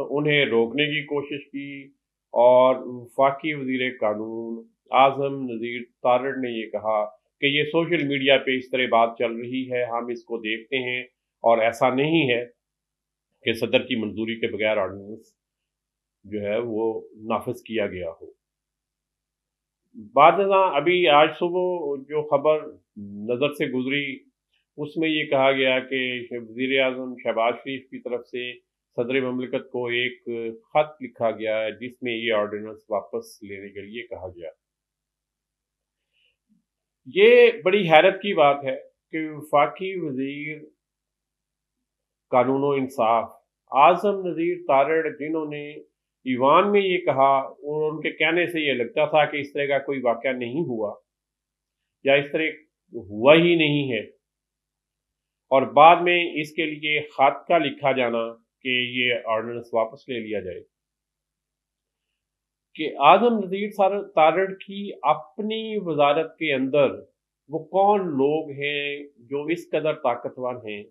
تو انہیں روکنے کی کوشش کی، اور وفاقی وزیر قانون اعظم نذیر تارڑ نے یہ کہا کہ یہ سوشل میڈیا پہ اس طرح بات چل رہی ہے، ہم اس کو دیکھتے ہیں، اور ایسا نہیں ہے کہ صدر کی منظوری کے بغیر آرڈیننس جو ہے وہ نافذ کیا گیا ہو۔ بعد ازاں ابھی آج صبح جو خبر نظر سے گزری اس میں یہ کہا گیا کہ وزیر اعظم شہباز شریف کی طرف سے صدر مملکت کو ایک خط لکھا گیا ہے جس میں یہ آرڈیننس واپس لینے کے لیے کہا گیا۔ یہ بڑی حیرت کی بات ہے کہ وفاقی وزیر قانون و انصاف اعظم نذیر تارڑ، جنہوں نے ایوان میں یہ کہا، اور ان کے کہنے سے یہ لگتا تھا کہ اس طرح کا کوئی واقعہ نہیں ہوا یا اس طرح ہوا ہی نہیں ہے، اور بعد میں اس کے لیے خط کا لکھا جانا کہ یہ آرڈیننس واپس لے لیا جائے، کہ اعظم نذیر تارڑ کی اپنی وزارت کے اندر وہ کون لوگ ہیں جو اس قدر طاقتور ہیں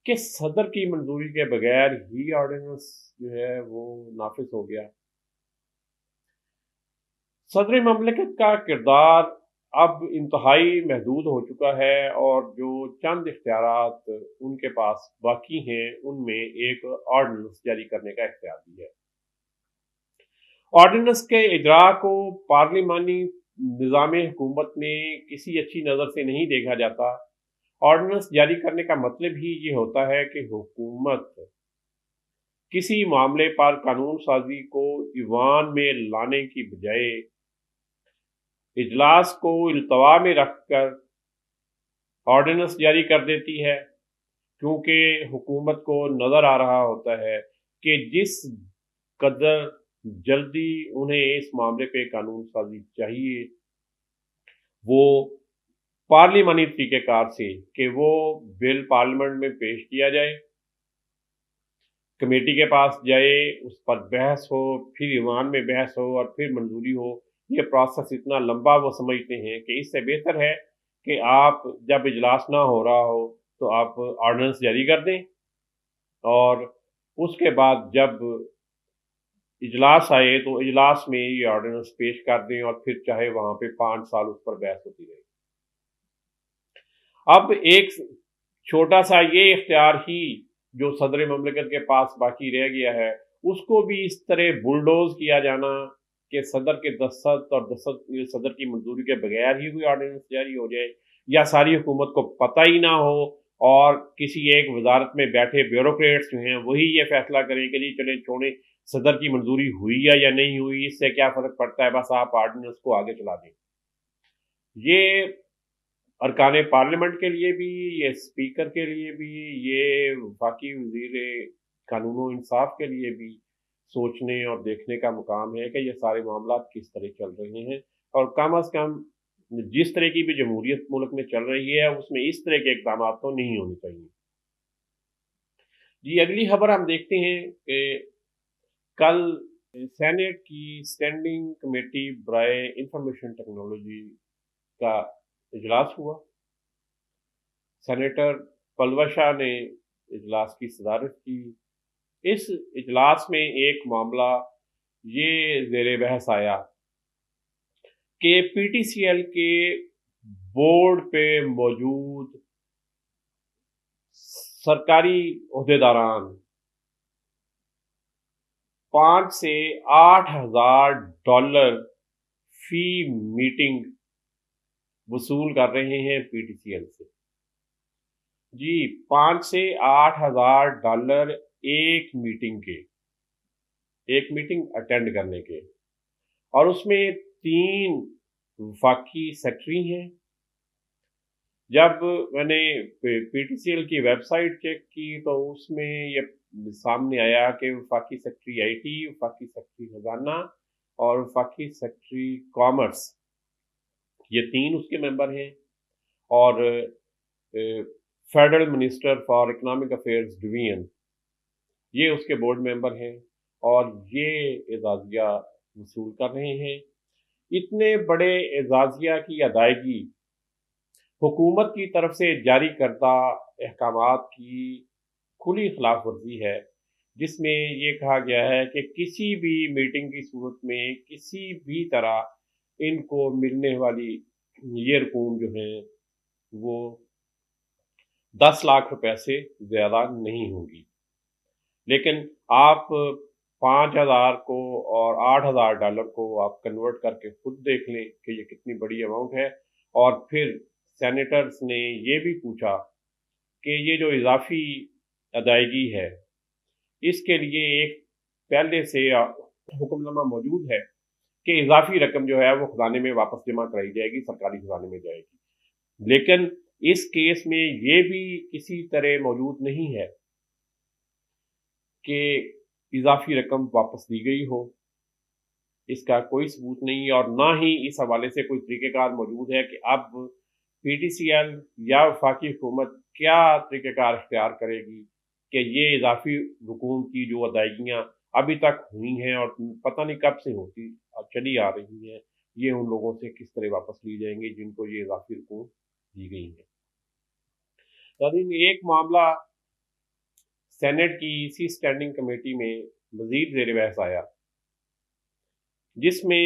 کہ صدر کی منظوری کے بغیر ہی آرڈیننس جو ہے وہ نافذ ہو گیا۔ صدر مملکت کا کردار اب انتہائی محدود ہو چکا ہے، اور جو چند اختیارات ان کے پاس باقی ہیں ان میں ایک آرڈیننس جاری کرنے کا اختیار بھی ہے۔ آرڈیننس کے اجراء کو پارلیمانی نظام حکومت میں کسی اچھی نظر سے نہیں دیکھا جاتا۔ آرڈیننس جاری کرنے کا مطلب ہی یہ ہوتا ہے کہ حکومت کسی معاملے پر قانون سازی کو ایوان میں لانے کی بجائے اجلاس کو التوا میں رکھ کر آرڈیننس جاری کر دیتی ہے، کیونکہ حکومت کو نظر آ رہا ہوتا ہے کہ جس قدر جلدی انہیں اس معاملے پہ قانون سازی چاہیے وہ پارلیمانی طریقہ کار سے، کہ وہ بل پارلیمنٹ میں پیش کیا جائے، کمیٹی کے پاس جائے، اس پر بحث ہو، پھر ایوان میں بحث ہو اور پھر منظوری ہو۔ یہ پروسیس اتنا لمبا وہ سمجھتے ہیں کہ اس سے بہتر ہے کہ آپ جب اجلاس نہ ہو رہا ہو تو آپ آرڈیننس جاری کر دیں، اور اس کے بعد جب اجلاس آئے تو اجلاس میں یہ آرڈیننس پیش کر دیں، اور پھر چاہے وہاں پہ 5 سال اس پر بحث ہوتی رہے۔ اب ایک چھوٹا سا یہ اختیار ہی جو صدر مملکت کے پاس باقی رہ گیا ہے، اس کو بھی اس طرح بلڈوز کیا جانا کہ صدر کے دستخط اور صدر کی منظوری کے بغیر ہی کوئی آرڈیننس جاری ہو جائے، یا ساری حکومت کو پتہ ہی نہ ہو، اور کسی ایک وزارت میں بیٹھے بیوروکریٹس جو ہیں وہی یہ فیصلہ کریں کہ جی چلیں چھوڑیں، صدر کی منظوری ہوئی یا نہیں ہوئی، اس سے کیا فرق پڑتا ہے، بس آپ آرڈیننس کو آگے چلا دیں۔ یہ ارکان پارلیمنٹ کے لیے بھی، یہ اسپیکر کے لیے بھی، یہ وفاقی وزیر قانون و انصاف کے لیے بھی سوچنے اور دیکھنے کا مقام ہے کہ یہ سارے معاملات کس طرح چل رہے ہیں، اور کم از کم جس طرح کی بھی جمہوریت ملک میں چل رہی ہے اس میں اس طرح کے اقدامات تو نہیں ہونے چاہیے۔ جی اگلی خبر ہم دیکھتے ہیں کہ کل سینیٹ کی اسٹینڈنگ کمیٹی برائے انفارمیشن ٹیکنالوجی کا اجلاس ہوا۔ سینیٹر پلوا شاہ نے اجلاس کی صدارت کی۔ اس اجلاس میں ایک معاملہ یہ زیر بحث آیا کہ پی ٹی سی ایل کے بورڈ پہ موجود سرکاری عہدیداران 5 سے 8 ہزار ڈالر فی میٹنگ وصول کر رہے ہیں پی ٹی سی ایل سے۔ جی 5 سے 8 ہزار ڈالر ایک میٹنگ اٹینڈ کرنے کے، اور اس میں 3 وفاقی سیکٹری ہیں۔ جب میں نے پی ٹی سی ایل کی ویب سائٹ چیک کی تو اس میں یہ سامنے آیا کہ وفاقی سیکٹری آئی ٹی، وفاقی سیکٹری خزانہ اور وفاقی سیکٹری کامرس، یہ 3 اس کے ممبر ہیں، اور federal minister for economic affairs division یہ اس کے بورڈ ممبر ہیں، اور یہ اعزازیہ وصول کر رہے ہیں۔ اتنے بڑے اعزازیہ کی ادائیگی حکومت کی طرف سے جاری کردہ احکامات کی کھلی خلاف ورزی ہے، جس میں یہ کہا گیا ہے کہ کسی بھی میٹنگ کی صورت میں کسی بھی طرح ان کو ملنے والی یہ رقوم جو ہیں وہ 10 لاکھ روپے سے زیادہ نہیں ہوں گی، لیکن آپ 5,000 کو اور 8,000 ڈالر کو آپ کنورٹ کر کے خود دیکھ لیں کہ یہ کتنی بڑی اماؤنٹ ہے۔ اور پھر سینیٹرز نے یہ بھی پوچھا کہ یہ جو اضافی ادائیگی ہے اس کے لیے ایک پہلے سے حکم نامہ موجود ہے کہ اضافی رقم جو ہے وہ خزانے میں واپس جمع کرائی جائے گی، سرکاری خزانے میں جائے گی، لیکن اس کیس میں یہ بھی کسی طرح موجود نہیں ہے کہ اضافی رقم واپس دی گئی ہو، اس کا کوئی ثبوت نہیں، اور نہ ہی اس حوالے سے کوئی طریقہ کار موجود ہے کہ اب پی ٹی سی ایل یا وفاقی حکومت کیا طریقہ کار اختیار کرے گی کہ یہ اضافی رقوم کی جو ادائیگیاں ابھی تک ہوئی ہیں اور پتہ نہیں کب سے ہوتی چلی آ رہی ہیں، یہ ان لوگوں سے کس طرح واپس لی جائیں گی جن کو یہ اضافی رقوم دی گئی ہیں۔ ناظرین، ایک معاملہ سینٹ کی اسی اسٹینڈنگ کمیٹی میں مزید زیر بحث آیا، جس میں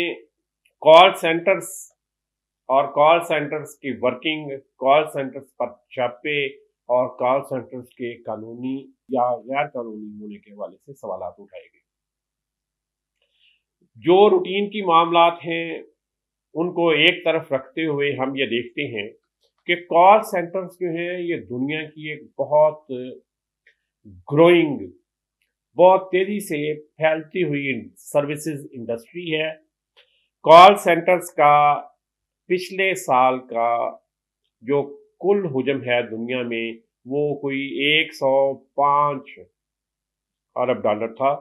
کال سینٹرز اور کال سینٹرز کی ورکنگ، کال سینٹرز پر چھاپے اور کال سینٹرز کے قانونی یا غیر قانونی ہونے کے حوالے سے سوالات اٹھائے گئے۔ جو روٹین کی معاملات ہیں ان کو ایک طرف رکھتے ہوئے ہم یہ دیکھتے ہیں کہ کال سینٹرز جو ہیں یہ دنیا کی ایک بہت گروئنگ، بہت تیزی سے پھیلتی ہوئی سروسز انڈسٹری ہے۔ کال سینٹرز کا پچھلے سال کا جو کل حجم ہے دنیا میں وہ کوئی 105 ارب ڈالر تھا،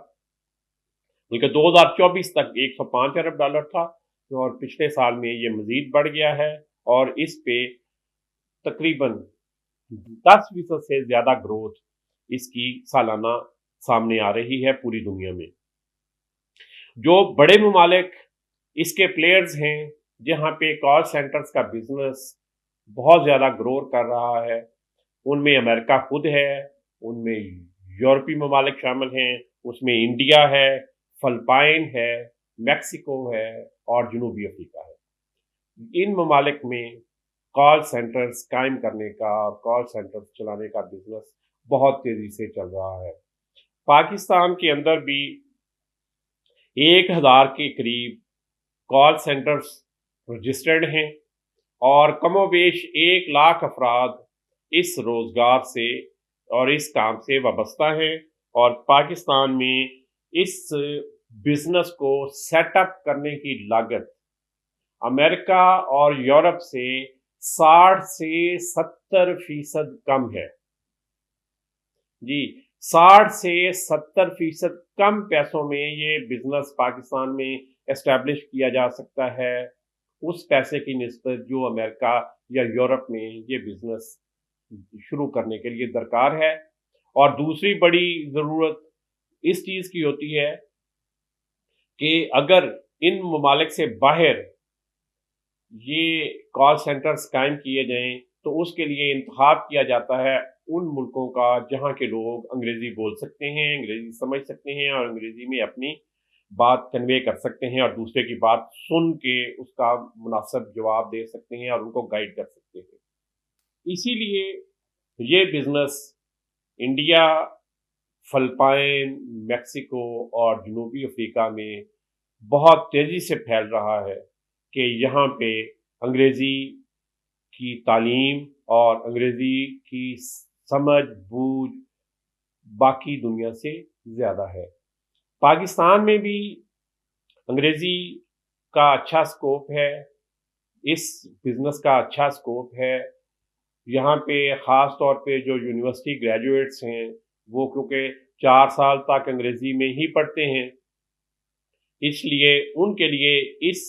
بلکہ 2024 تک 105 ارب ڈالر تھا، اور پچھلے سال میں یہ مزید بڑھ گیا ہے اور اس پہ تقریباً 10% سے زیادہ گروتھ اس کی سالانہ سامنے آ رہی ہے پوری دنیا میں۔ جو بڑے ممالک اس کے پلیئرز ہیں جہاں پہ کال سینٹرز کا بزنس بہت زیادہ گرو کر رہا ہے، ان میں امریکہ خود ہے، ان میں یورپی ممالک شامل ہیں، اس میں انڈیا ہے، فلپائن ہے، میکسیکو ہے اور جنوبی افریقہ ہے۔ ان ممالک میں کال سینٹرز قائم کرنے کا اور کال سینٹرز چلانے کا بزنس بہت تیزی سے چل رہا ہے۔ پاکستان کے اندر بھی 1,000 کے قریب کال سینٹرز رجسٹرڈ ہیں اور کم و بیش 1,00,000 افراد اس روزگار سے اور اس کام سے وابستہ ہیں، اور پاکستان میں اس بزنس کو سیٹ اپ کرنے کی لاگت امریکہ اور یورپ سے 60 سے 70% کم ہے۔ جی، 60 سے 70% کم پیسوں میں یہ بزنس پاکستان میں اسٹیبلش کیا جا سکتا ہے اس پیسے کی نسبت جو امریکہ یا یورپ میں یہ بزنس شروع کرنے کے لیے درکار ہے۔ اور دوسری بڑی ضرورت اس چیز کی ہوتی ہے کہ اگر ان ممالک سے باہر یہ کال سینٹرز قائم کیے جائیں تو اس کے لیے انتخاب کیا جاتا ہے ان ملکوں کا جہاں کے لوگ انگریزی بول سکتے ہیں، انگریزی سمجھ سکتے ہیں اور انگریزی میں اپنی بات کنوے کر سکتے ہیں اور دوسرے کی بات سن کے اس کا مناسب جواب دے سکتے ہیں اور ان کو گائیڈ کر سکتے ہیں۔ اسی لیے یہ بزنس انڈیا، فلپائن، میکسیکو اور جنوبی افریقہ میں بہت تیزی سے پھیل رہا ہے کہ یہاں پہ انگریزی کی تعلیم اور انگریزی کی سمجھ بوجھ باقی دنیا سے زیادہ ہے۔ پاکستان میں بھی انگریزی کا اچھا سکوپ ہے، اس بزنس کا اچھا سکوپ ہے۔ یہاں پہ خاص طور پہ جو یونیورسٹی گریجویٹس ہیں وہ کیونکہ 4 سال تک انگریزی میں ہی پڑھتے ہیں، اس لیے ان کے لیے اس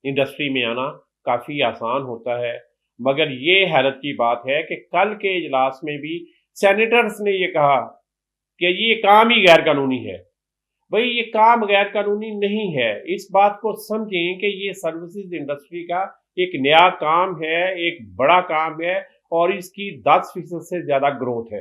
انڈسٹری میں آنا کافی آسان ہوتا ہے۔ مگر یہ حیرت کی بات ہے کہ کل کے اجلاس میں بھی سینیٹرز نے یہ کہا کہ یہ کام ہی غیر قانونی ہے۔ بھئی یہ کام غیر قانونی نہیں ہے، اس بات کو سمجھیں کہ یہ سروسز انڈسٹری کا ایک نیا کام ہے، ایک بڑا کام ہے اور اس کی 10% سے زیادہ گروتھ ہے۔